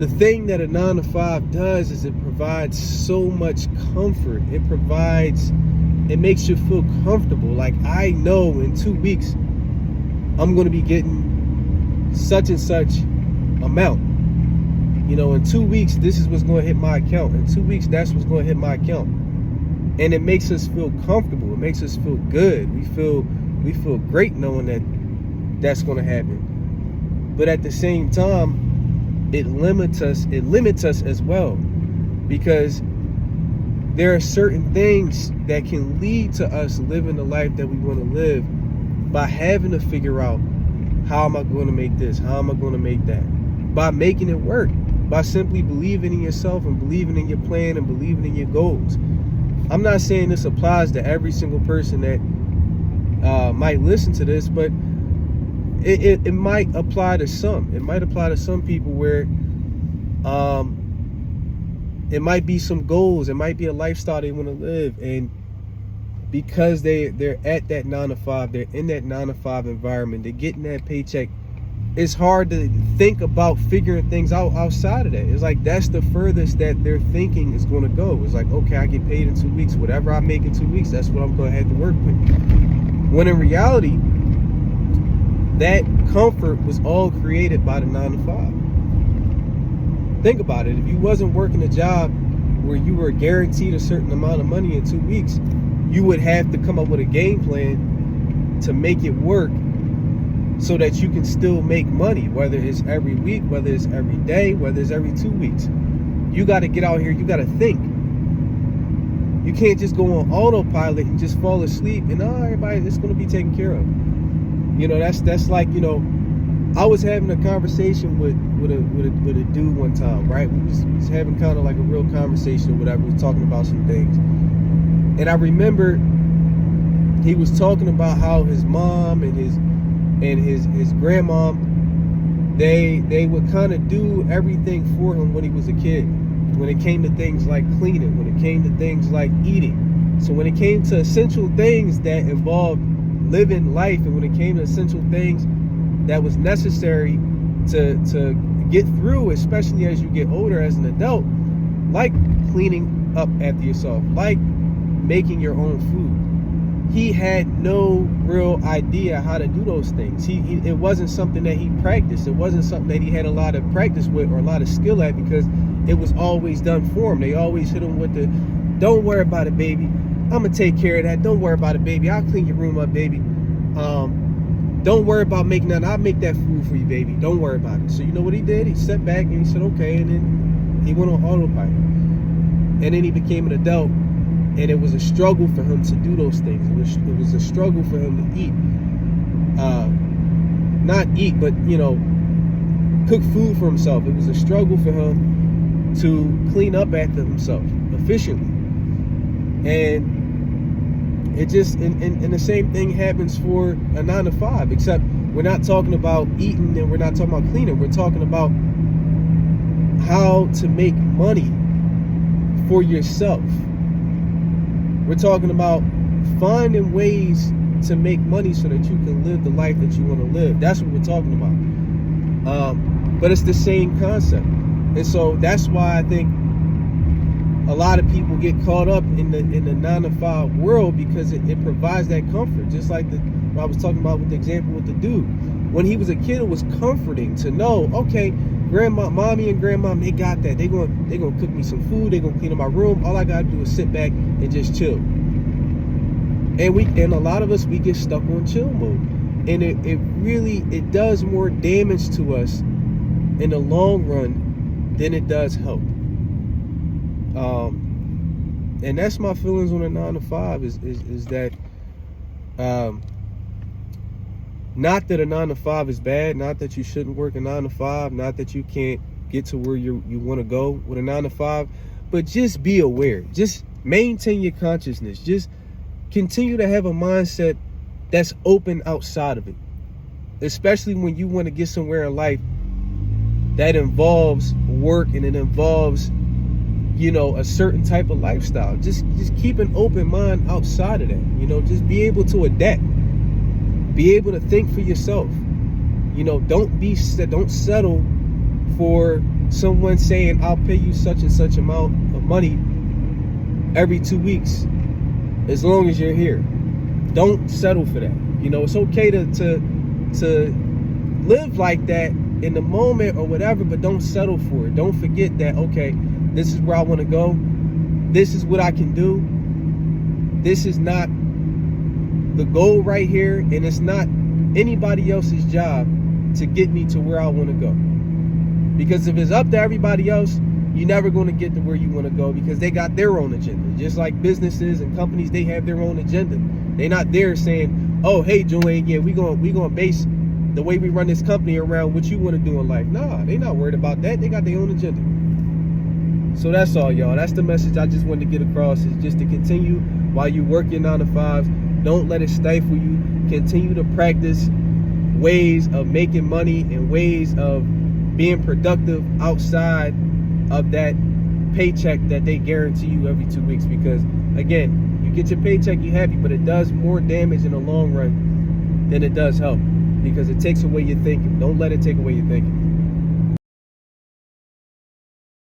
The thing that a 9 to 5 does is it provides so much comfort. It makes you feel comfortable. Like, I know in 2 weeks I'm going to be getting such and such amount. In 2 weeks, this is what's going to hit my account. In 2 weeks, that's what's going to hit my account. And it makes us feel comfortable. It makes us feel good. We feel great knowing that that's going to happen. But at the same time, it limits us as well, because there are certain things that can lead to us living the life that we want to live by having to figure out, how am I going to make this? How am I going to make that? By making it work, by simply believing in yourself and believing in your plan and believing in your goals. I'm not saying this applies to every single person that might listen to this, but it might apply to some. It might apply to some people where it might be some goals. It might be a lifestyle they want to live. And because they're at that 9 to 5, they're in that 9 to 5 environment, they're getting that paycheck, it's hard to think about figuring things out outside of that. It's like that's the furthest that their thinking is going to go. It's like, okay, I get paid in 2 weeks. Whatever I make in 2 weeks, that's what I'm going to have to work with. When in reality, that comfort was all created by the 9 to 5. Think about it. If you wasn't working a job where you were guaranteed a certain amount of money in 2 weeks, you would have to come up with a game plan to make it work so that you can still make money, whether it's every week, whether it's every day, whether it's every 2 weeks. You got to get out here. You got to think. You can't just go on autopilot and just fall asleep and everybody, it's going to be taken care of. That's like, I was having a conversation with a dude one time, right? We was having kind of like a real conversation or whatever. We was talking about some things. And I remember he was talking about how his mom and his grandma, they would kind of do everything for him when he was a kid. When it came to things like cleaning, when it came to things like eating. So when it came to essential things that involved living life, and when it came to essential things that was necessary to get through, especially as you get older as an adult, like cleaning up after yourself, like making your own food, he had no real idea how to do those things. It wasn't something that he practiced. It wasn't something that he had a lot of practice with or a lot of skill at, because it was always done for him. They always hit him with the, don't worry about it, baby. I'm going to take care of that. Don't worry about it, baby. I'll clean your room up, baby. Don't worry about making that. I'll make that food for you, baby. Don't worry about it. So you know what he did? He sat back and he said, okay. And then he went on autopilot. And then he became an adult. And it was a struggle for him to do those things. It was a struggle for him to eat. Not eat, but, cook food for himself. It was a struggle for him to clean up after himself efficiently. And it just, and the same thing happens for a 9 to 5, except we're not talking about eating and we're not talking about cleaning. We're talking about how to make money for yourself. We're talking about finding ways to make money so that you can live the life that you want to live. That's what we're talking about. But it's the same concept. And so that's why I think a lot of people get caught up in the 9 to 5 world, because it provides that comfort. Just like what I was talking about with the example with the dude. When he was a kid, it was comforting to know, okay, mommy and grandma, they got that. They gonna cook me some food. They gonna clean up my room. All I gotta do is sit back and just chill. And a lot of us, we get stuck on chill mode, and it really does more damage to us in the long run than it does help. And that's my feelings on a 9 to 5 is that not that a 9 to 5 is bad, not that you shouldn't work a 9 to 5, not that you can't get to where you want to go with a 9 to 5, but just be aware. Just maintain your consciousness. Just continue to have a mindset that's open outside of it, especially when you want to get somewhere in life that involves work and it involves a certain type of lifestyle. Just keep an open mind outside of that. Just be able to adapt. Be able to think for yourself. Don't settle for someone saying, I'll pay you such and such amount of money every 2 weeks as long as you're here. Don't settle for that. You know, it's okay to live like that in the moment or whatever, but don't settle for it. Don't forget that, okay, this is where I want to go. This is what I can do. This is not the goal right here, and it's not anybody else's job to get me to where I want to go. Because if it's up to everybody else, you're never going to get to where you want to go, because they got their own agenda. Just like businesses and companies, they have their own agenda. They're not there saying, oh, hey, Joanne, yeah, we gonna base the way we run this company around what you want to do in life. Nah, they not worried about that. They got their own agenda. So that's all, y'all. That's the message I just wanted to get across, is just to continue while you work your 9 to 5s. Don't let it stifle you. Continue to practice ways of making money and ways of being productive outside of that paycheck that they guarantee you every 2 weeks. Because again, you get your paycheck, you're happy, but it does more damage in the long run than it does help, because it takes away your thinking. Don't let it take away your thinking.